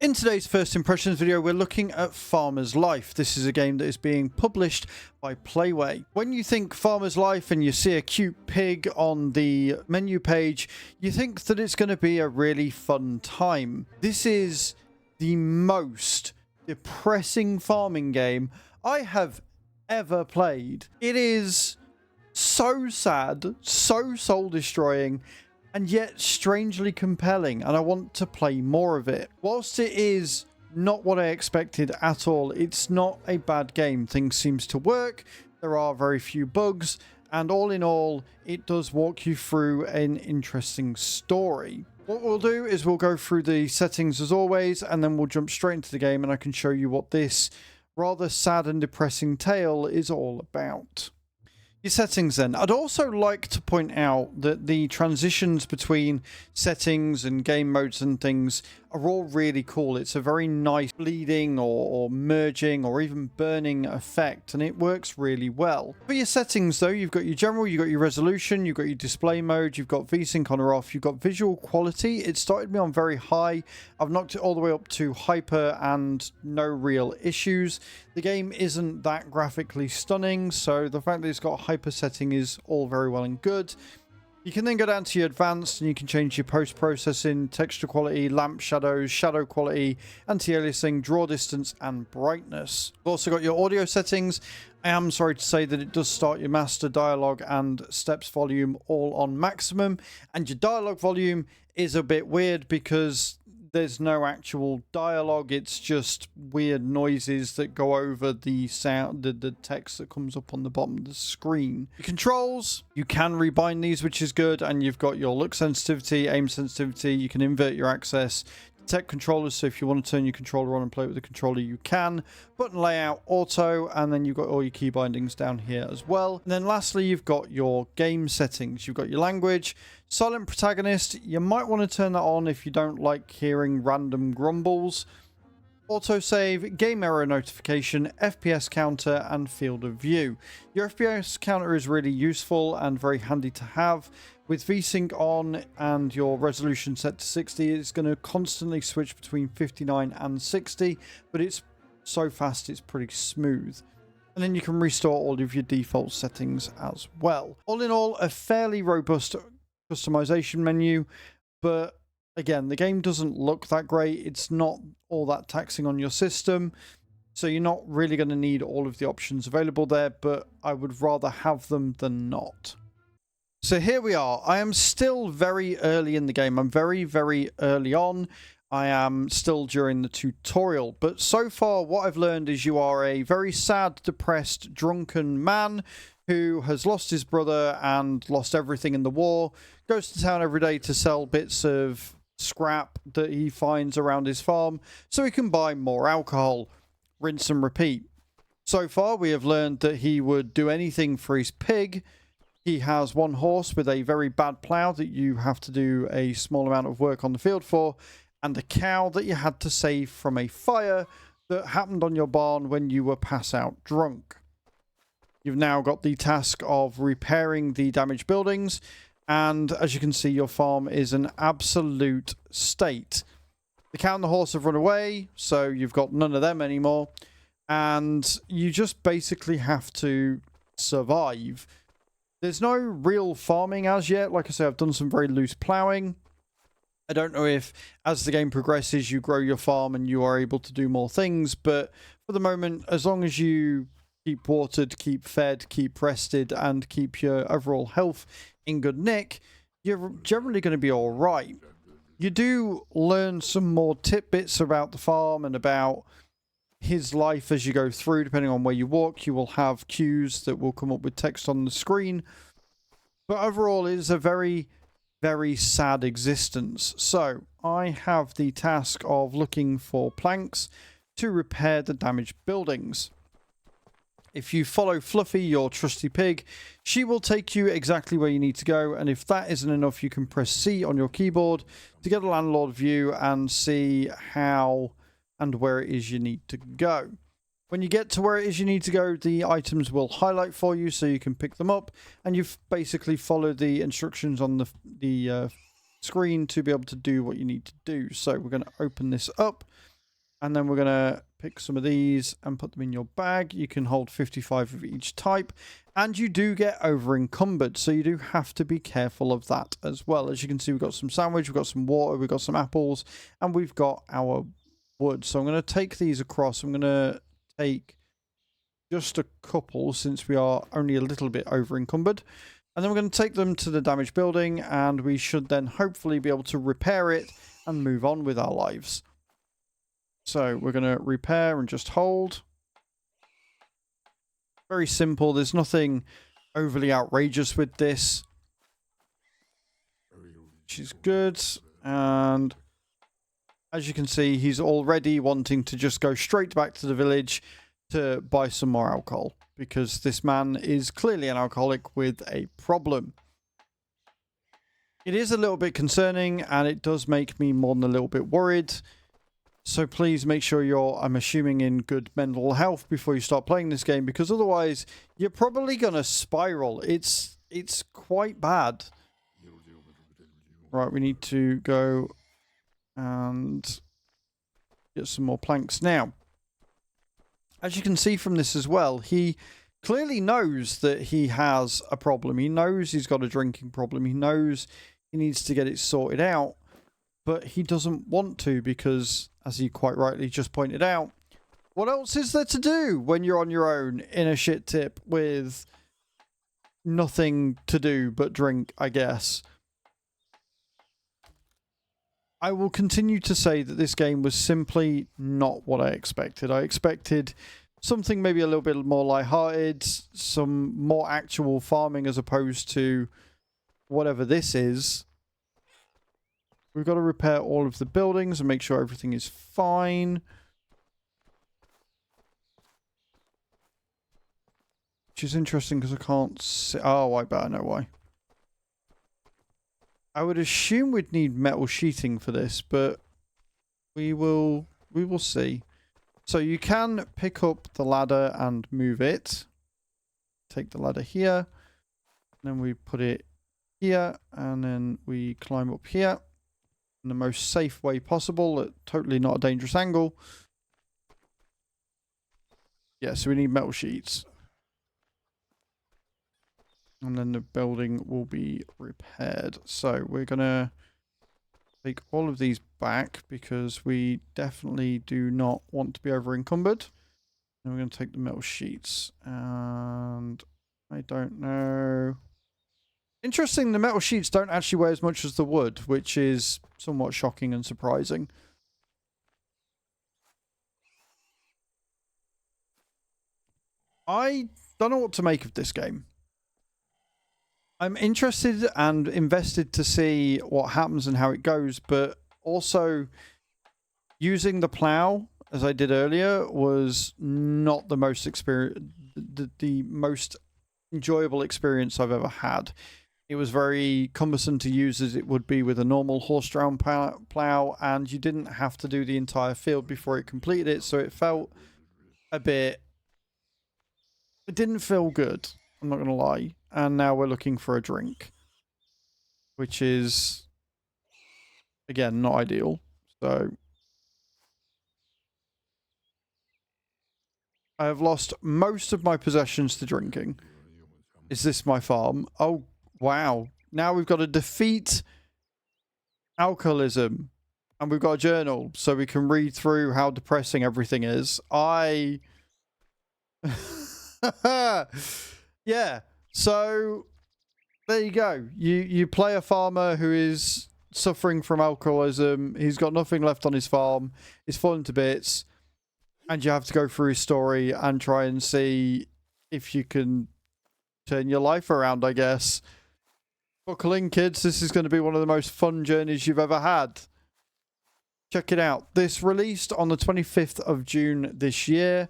In today's first impressions video, we're looking at Farmer's Life. This is a game that is being published by Playway. When you think Farmer's Life and you see a cute pig on the menu page, you think that it's going to be a really fun time. This is the most depressing farming game I have ever played. It is so sad, so soul destroying, and yet strangely compelling, and I want to play more of it. Whilst it is not what I expected at all, it's not a bad game. Things seems to work, there are very few bugs, and all in all, it does walk you through an interesting story. What we'll do is we'll go through the settings as always, and then we'll jump straight into the game and I can show you what this rather sad and depressing tale is all about. Your settings then. I'd also like to point out that the transitions between settings and game modes and things are all really cool. It's a very nice bleeding or merging or even burning effect, and it works really well. For your settings though, you've got your general, you've got your resolution, you've got your display mode, you've got VSync on or off, you've got visual quality. It started me on very high. I've knocked it all the way up to hyper and no real issues. The game isn't that graphically stunning, so the fact that it's got a hyper setting is all very well and good. You can then go down to your advanced and you can change your post-processing, texture quality, lamp shadows, shadow quality, anti-aliasing, draw distance, and brightness. You've also got your audio settings. I am sorry to say that it does start your master, dialogue, and steps volume all on maximum. And your dialogue volume is a bit weird because there's no actual dialogue, it's just weird noises that go over the sound, the text that comes up on the bottom of the screen. The controls, you can rebind these, which is good, and you've got your look sensitivity, aim sensitivity, you can invert your access, detect controllers, so if you want to turn your controller on and play with the controller, you can. Button layout, auto, and then you've got all your key bindings down here as well. And then lastly, you've got your game settings. You've got your language, silent protagonist. You might want to turn that on if you don't like hearing random grumbles. Autosave, game error notification, FPS counter, and field of view. Your FPS counter is really useful and very handy to have. With VSync on and your resolution set to 60, it's going to constantly switch between 59 and 60, but it's so fast it's pretty smooth. And then you can restore all of your default settings as well. All in all, a fairly robust customization menu, but again, the game doesn't look that great. It's not all that taxing on your system, so you're not really going to need all of the options available there, but I would rather have them than not. So here we are. I am still very early in the game. I'm very, very early on. I am still during the tutorial, but so far what I've learned is you are a very sad, depressed, drunken man who has lost his brother and lost everything in the war, goes to town every day to sell bits of scrap that he finds around his farm so he can buy more alcohol. Rinse and repeat. So far we have learned that he would do anything for his pig. He has one horse with a very bad plough that you have to do a small amount of work on the field for, and a cow that you had to save from a fire that happened on your barn when you were pass out drunk. You've now got the task of repairing the damaged buildings, and as you can see, your farm is an absolute state. The cow and the horse have run away, so you've got none of them anymore, and you just basically have to survive. There's no real farming as yet. Like I say, I've done some very loose ploughing. I don't know if as the game progresses you grow your farm and you are able to do more things, but for the moment, as long as you keep watered, keep fed, keep rested, and keep your overall health in good nick, you're generally going to be all right. You do learn some more tidbits about the farm and about his life as you go through. Depending on where you walk, you will have cues that will come up with text on the screen, but overall it is a very, very sad existence. So I have the task of looking for planks to repair the damaged buildings. If you follow Fluffy, your trusty pig, she will take you exactly where you need to go, and if that isn't enough, you can press C on your keyboard to get a landlord view and see how and where it is you need to go. When you get to where it is you need to go, the items will highlight for you so you can pick them up, and you've basically followed the instructions on the screen to be able to do what you need to do. So we're going to open this up. And then we're going to pick some of these and put them in your bag. You can hold 55 of each type. And you do get over encumbered. So you do have to be careful of that as well. As you can see, we've got some sandwich, we've got some water, we've got some apples, and we've got our wood. So I'm going to take these across. I'm going to take just a couple since we are only a little bit over encumbered. And then we're going to take them to the damaged building, and we should then hopefully be able to repair it and move on with our lives. So we're going to repair and just hold. Very simple. There's nothing overly outrageous with this, which is good. And as you can see, he's already wanting to just go straight back to the village to buy some more alcohol, because this man is clearly an alcoholic with a problem. It is a little bit concerning, and it does make me more than a little bit worried. So please make sure you're, I'm assuming, in good mental health before you start playing this game, because otherwise you're probably going to spiral. It's quite bad. Right, we need to go and get some more planks. Now, as you can see from this as well, he clearly knows that he has a problem. He knows he's got a drinking problem. He knows he needs to get it sorted out, but he doesn't want to because, as he quite rightly just pointed out, what else is there to do when you're on your own in a shit tip with nothing to do but drink, I guess? I will continue to say that this game was simply not what I expected. I expected something maybe a little bit more lighthearted, some more actual farming as opposed to whatever this is. We've got to repair all of the buildings and make sure everything is fine. Which is interesting because I can't see. Oh, I better know why. I would assume we'd need metal sheeting for this, but we will see. So you can pick up the ladder and move it. Take the ladder here. And then we put it here. And then we climb up here in the most safe way possible. At totally not a dangerous angle. Yeah, so we need metal sheets. And then the building will be repaired. So we're going to take all of these back because we definitely do not want to be over encumbered. And we're going to take the metal sheets. And I don't know. Interesting, the metal sheets don't actually weigh as much as the wood, which is somewhat shocking and surprising. I don't know what to make of this game. I'm interested and invested to see what happens and how it goes, but also using the plow, as I did earlier, was not the most the most enjoyable experience I've ever had. It was very cumbersome to use as it would be with a normal horse-drawn plow, and you didn't have to do the entire field before it completed it, so it felt a bit... It didn't feel good, I'm not going to lie. And now we're looking for a drink, which is, again, not ideal. So I have lost most of my possessions to drinking. Is this my farm? Oh, wow. Now we've got to defeat alcoholism. And we've got a journal so we can read through how depressing everything is. Yeah. So there you go. You play a farmer who is suffering from alcoholism. He's got nothing left on his farm. He's fallen to bits. And you have to go through his story and try and see if you can turn your life around, I guess. Buckle in, kids. This is going to be one of the most fun journeys you've ever had. Check it out. This released on the 25th of June this year.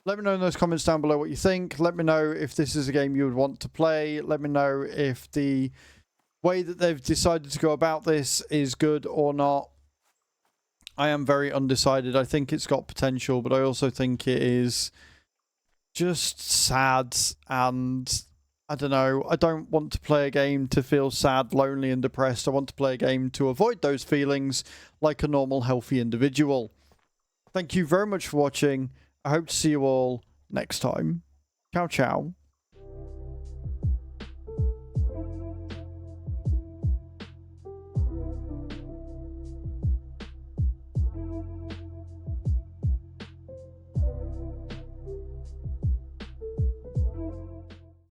Let me know in those comments down below what you think. Let me know if this is a game you would want to play. Let me know if the way that they've decided to go about this is good or not. I am very undecided. I think it's got potential, but I also think it is just sad, and I don't know. I don't want to play a game to feel sad, lonely, and depressed. I want to play a game to avoid those feelings like a normal, healthy individual. Thank you very much for watching. I hope to see you all next time. Ciao, ciao.